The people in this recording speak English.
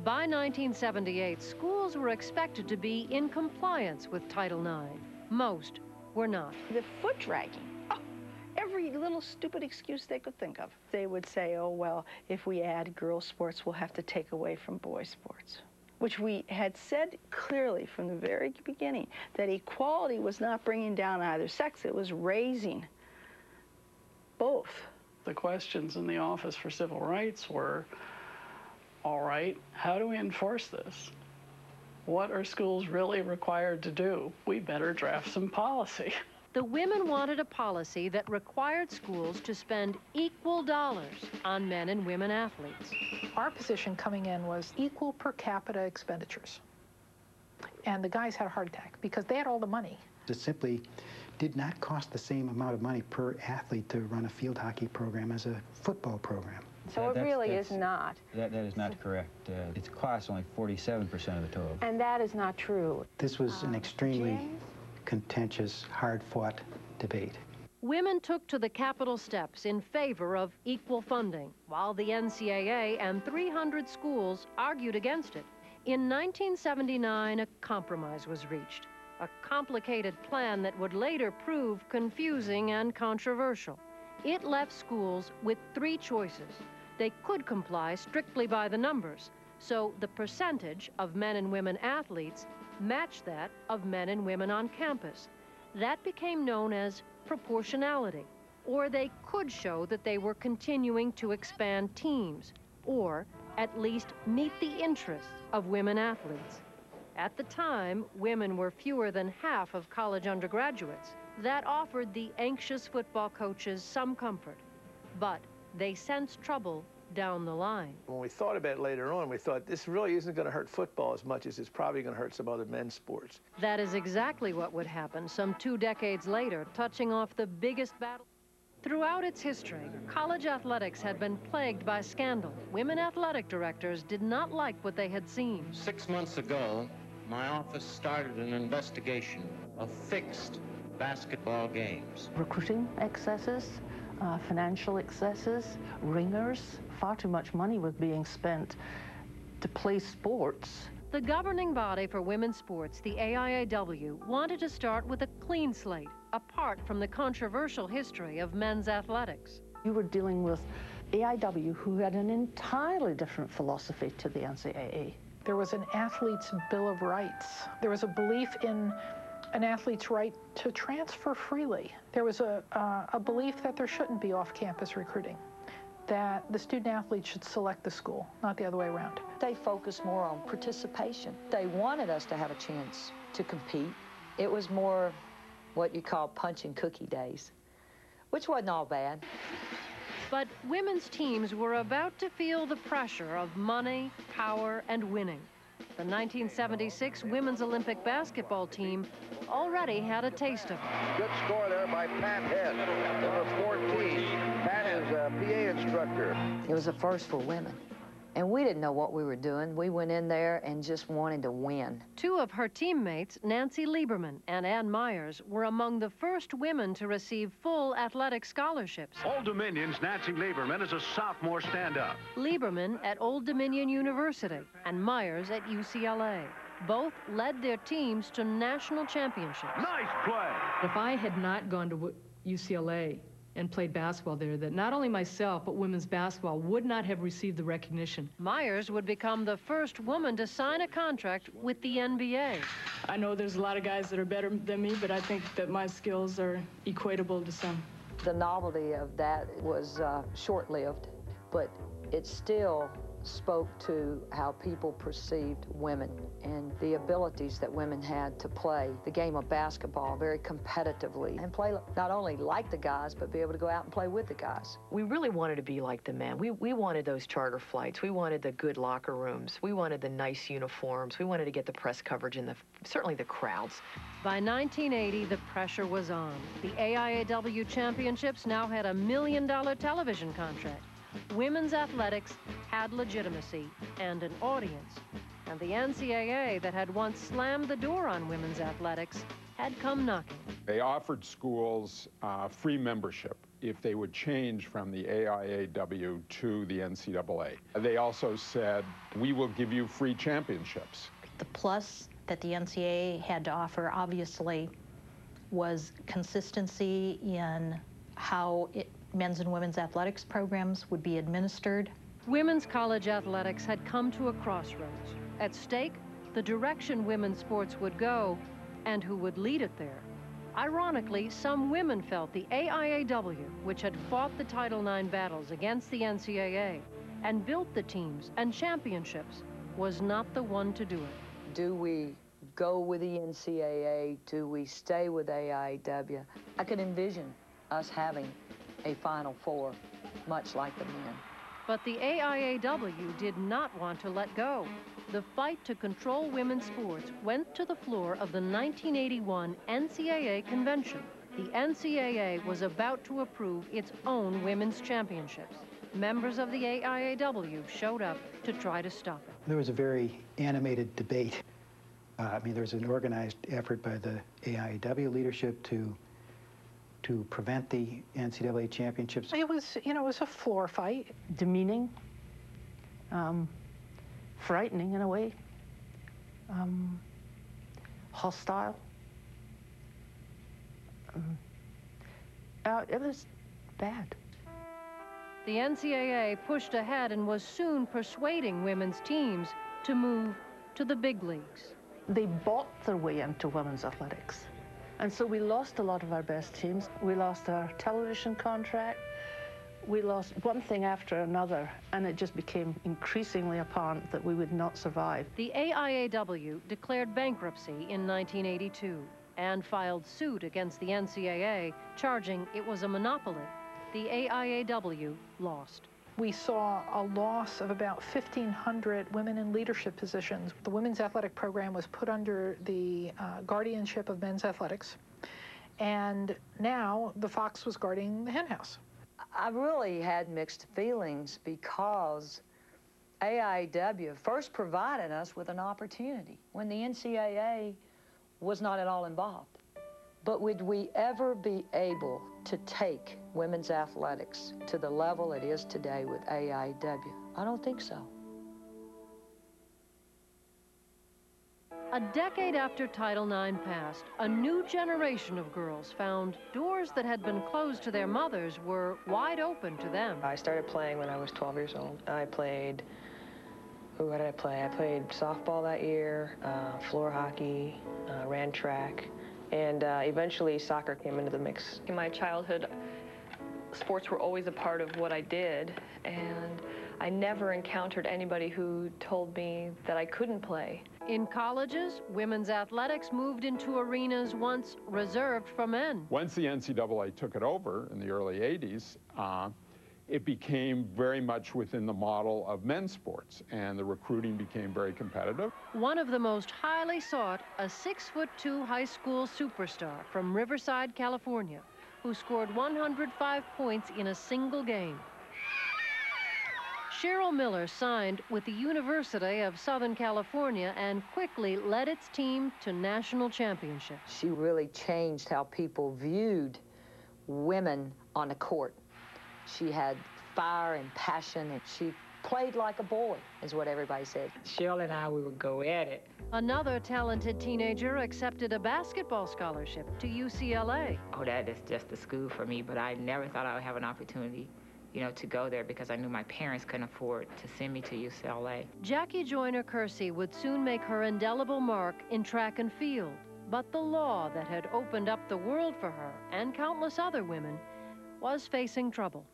By 1978, schools were expected to be in compliance with Title IX. Most were not. The foot dragging. Every little stupid excuse they could think of. They would say, oh, well, if we add girls' sports, we'll have to take away from boys' sports, which we had said clearly from the very beginning, that equality was not bringing down either sex, it was raising both. The questions in the Office for Civil Rights were, all right, how do we enforce this? What are schools really required to do? We better draft some policy. The women wanted a policy that required schools to spend equal dollars on men and women athletes. Our position coming in was equal per capita expenditures. And the guys had a heart attack because they had all the money. It simply did not cost the same amount of money per athlete to run a field hockey program as a football program. So it really is not. That is not correct. It costs only 47% of the total. And that is not true. This was an extremely contentious, hard-fought debate. Women took to the Capitol steps in favor of equal funding, while the NCAA and 300 schools argued against it. In 1979, a compromise was reached, a complicated plan that would later prove confusing and controversial. It left schools with three choices. They could comply strictly by the numbers, so the percentage of men and women athletes matched that of men and women on campus. That became known as proportionality. Or they could show that they were continuing to expand teams, or at least meet the interests of women athletes. At the time, women were fewer than half of college undergraduates. That offered the anxious football coaches some comfort, but they sensed trouble down the line. When we thought about it later on, we thought this really isn't going to hurt football as much as it's probably going to hurt some other men's sports. That is exactly what would happen some 2 decades later, touching off the biggest battle. Throughout its history, college athletics had been plagued by scandal. Women athletic directors did not like what they had seen. 6 months ago, my office started an investigation of fixed basketball games. Recruiting excesses, financial excesses, ringers. Far too much money was being spent to play sports. The governing body for women's sports, the AIAW, wanted to start with a clean slate, apart from the controversial history of men's athletics. You were dealing with AIW, who had an entirely different philosophy to the NCAA. There was an athlete's Bill of Rights. There was a belief in an athlete's right to transfer freely. There was a belief that there shouldn't be off-campus recruiting, that the student athlete should select the school, not the other way around. They focused more on participation. They wanted us to have a chance to compete. It was more what you call punch and cookie days, which wasn't all bad. But women's teams were about to feel the pressure of money, power, and winning. The 1976 Women's Olympic basketball team already had a taste of it. Good score there by Pat Head, number 14. Pat is a PA instructor. It was a first for women. And we didn't know what we were doing. We went in there and just wanted to win. 2 of her teammates, Nancy Lieberman and Ann Myers, were among the first women to receive full athletic scholarships. Old Dominion's Nancy Lieberman is a sophomore stand-up. Lieberman at Old Dominion University and Myers at UCLA. Both led their teams to national championships. Nice play! If I had not gone to UCLA and played basketball there, that not only myself, but women's basketball would not have received the recognition. Myers would become the first woman to sign a contract with the NBA. I know there's a lot of guys that are better than me, but I think that my skills are equatable to some. The novelty of that was short-lived, but it still spoke to how people perceived women and the abilities that women had to play the game of basketball very competitively and play not only like the guys, but be able to go out and play with the guys. We really wanted to be like the men. We wanted those charter flights. We wanted the good locker rooms. We wanted the nice uniforms. We wanted to get the press coverage and certainly the crowds. By 1980, the pressure was on. The AIAW championships now had a $1 million television contract. Women's athletics had legitimacy and an audience. And the NCAA, that had once slammed the door on women's athletics, had come knocking. They offered schools free membership if they would change from the AIAW to the NCAA. They also said, we will give you free championships. The plus that the NCAA had to offer, obviously, was consistency in how men's and women's athletics programs would be administered. Women's college athletics had come to a crossroads. At stake, the direction women's sports would go and who would lead it there. Ironically, some women felt the AIAW, which had fought the Title IX battles against the NCAA and built the teams and championships, was not the one to do it. Do we go with the NCAA? Do we stay with AIAW? I could envision us having a Final Four, much like the men. But the AIAW did not want to let go. The fight to control women's sports went to the floor of the 1981 NCAA convention. The NCAA was about to approve its own women's championships. Members of the AIAW showed up to try to stop it. There was a very animated debate. There was an organized effort by the AIAW leadership to prevent the NCAA championships. It was, it was a floor fight. Demeaning, frightening in a way, hostile. It was bad. The NCAA pushed ahead and was soon persuading women's teams to move to the big leagues. They bought their way into women's athletics. And so we lost a lot of our best teams. We lost our television contract. We lost one thing after another, and it just became increasingly apparent that we would not survive. The AIAW declared bankruptcy in 1982 and filed suit against the NCAA, charging it was a monopoly. The AIAW lost. We saw a loss of about 1,500 women in leadership positions. The women's athletic program was put under the guardianship of men's athletics, and now the fox was guarding the hen house. I really had mixed feelings because AIAW first provided us with an opportunity when the NCAA was not at all involved. But would we ever be able to take women's athletics to the level it is today with AIAW? I don't think so. A decade after Title IX passed, a new generation of girls found doors that had been closed to their mothers were wide open to them. I started playing when I was 12 years old. I played, what did I play? I played softball that year, floor hockey, ran track, and eventually soccer came into the mix. In my childhood, sports were always a part of what I did, and I never encountered anybody who told me that I couldn't play. In colleges, women's athletics moved into arenas once reserved for men. Once the NCAA took it over in the early 80s, it became very much within the model of men's sports, and the recruiting became very competitive. One of the most highly sought, a 6'2" high school superstar from Riverside, California, who scored 105 points in a single game. Cheryl Miller signed with the University of Southern California and quickly led its team to national championships. She really changed how people viewed women on the court. She had fire and passion, and she played like a boy, is what everybody said. Cheryl and I, we would go at it. Another talented teenager accepted a basketball scholarship to UCLA. Oh, that is just a school for me, but I never thought I would have an opportunity, to go there because I knew my parents couldn't afford to send me to UCLA. Jackie Joyner Kersey would soon make her indelible mark in track and field, but the law that had opened up the world for her and countless other women was facing trouble.